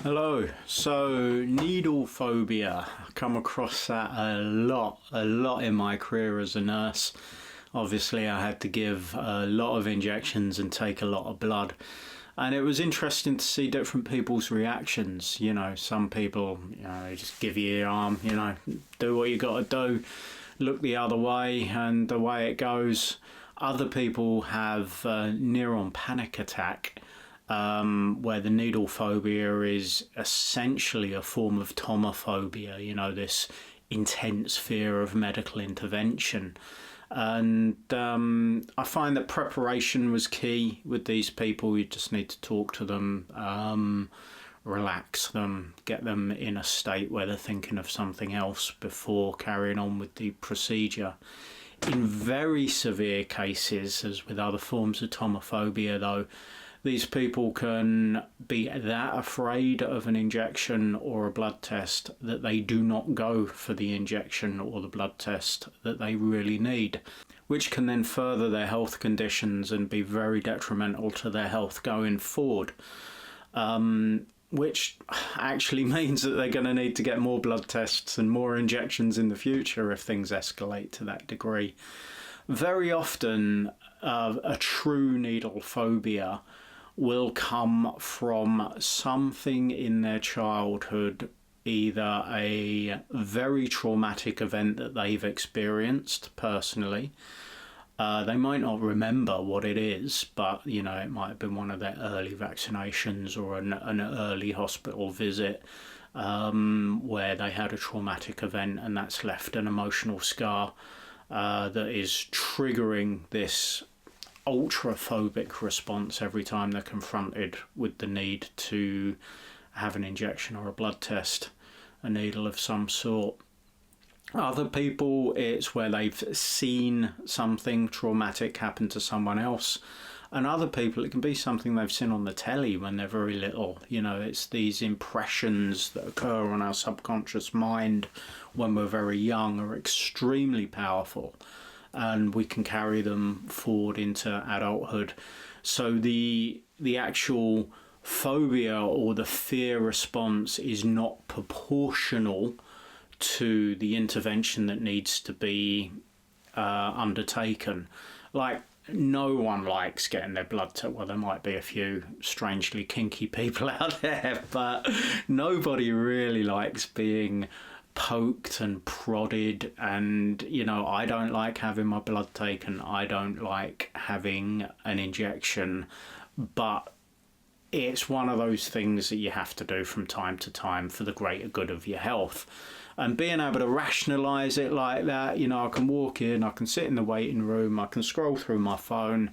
Hello. So needle phobia, I come across that a lot in my career as a nurse. Obviously I had to give a lot of injections and take a lot of blood. And it was interesting to see different people's reactions. Some people, they just give you your arm, do what you got to do, look the other way, and away it goes. Other people have near-on panic attack, where the needle phobia is essentially a form of tomophobia, this intense fear of medical intervention. And I find that preparation was key with these people. You just need to talk to them, relax them, get them in a state where they're thinking of something else before carrying on with the procedure. In very severe cases, as with other forms of tomophobia though, these people can be that afraid of an injection or a blood test that they do not go for the injection or the blood test that they really need, which can then further their health conditions and be very detrimental to their health going forward. Which actually means that they're going to need to get more blood tests and more injections in the future if things escalate to that degree. Very often, a true needle phobia will come from something in their childhood, either a very traumatic event that they've experienced personally. They might not remember what it is, but it might have been one of their early vaccinations or an early hospital visit where they had a traumatic event, and that's left an emotional scar that is triggering this ultra-phobic response every time they're confronted with the need to have an injection or a blood test, a needle of some sort. Other people, it's where they've seen something traumatic happen to someone else. And other people, it can be something they've seen on the telly when they're very little. It's these impressions that occur on our subconscious mind when we're very young are extremely powerful, and we can carry them forward into adulthood. So the actual phobia or the fear response is not proportional to the intervention that needs to be undertaken. Like, no one likes getting their blood tested. Well, there might be a few strangely kinky people out there, but nobody really likes being poked and prodded. And I don't like having my blood taken, I don't like having an injection, but it's one of those things that you have to do from time to time for the greater good of your health. And being able to rationalise it like that, I can walk in, I can sit in the waiting room, I can scroll through my phone,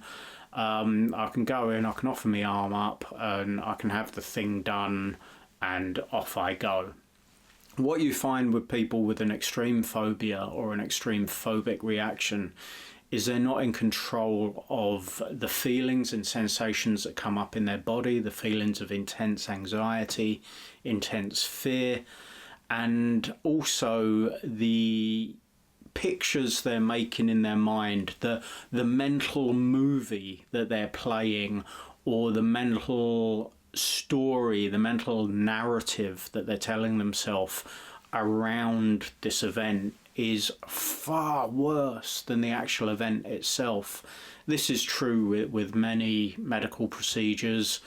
I can go in, I can offer my arm up, and I can have the thing done, and off I go. What you find with people with an extreme phobia or an extreme phobic reaction is they're not in control of the feelings and sensations that come up in their body, the feelings of intense anxiety, intense fear, and also the pictures they're making in their mind, the mental movie that they're playing, or the mental story, the mental narrative that they're telling themselves around this event is far worse than the actual event itself. This is true with many medical procedures,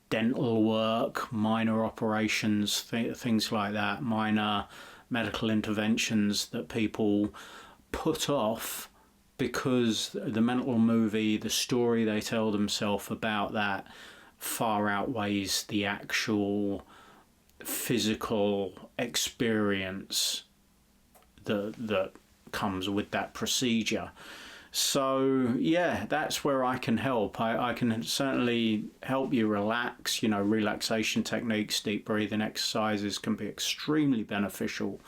dental work, minor operations, things like that, minor medical interventions that people put off because the mental movie, the story they tell themselves about that far outweighs the actual physical experience that comes with that procedure. So yeah, that's where I can help. I can certainly help you relax. Relaxation techniques, deep breathing exercises can be extremely beneficial.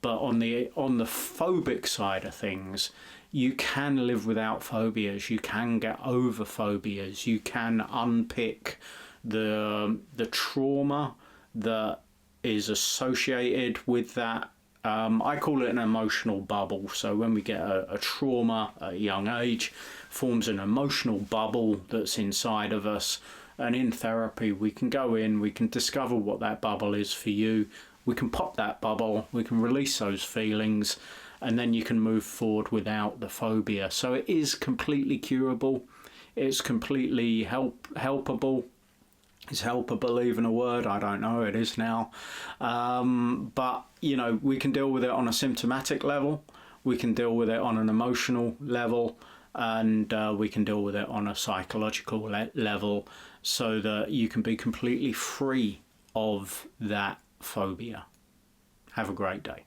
But on the phobic side of things, you can live without phobias. You can get over phobias. You can unpick the trauma that is associated with that. I call it an emotional bubble. So when we get a trauma at a young age, forms an emotional bubble that's inside of us, And in therapy, we can go in, we can discover what that bubble is for you. We can pop that bubble, we can release those feelings, and then you can move forward without the phobia. So it is completely curable. It's completely helpable. Is helpable even a word? I don't know. It is now. But, you know, we can deal with it on a symptomatic level. We can deal with it on an emotional level. And we can deal with it on a psychological level, so that you can be completely free of that phobia. Have a great day.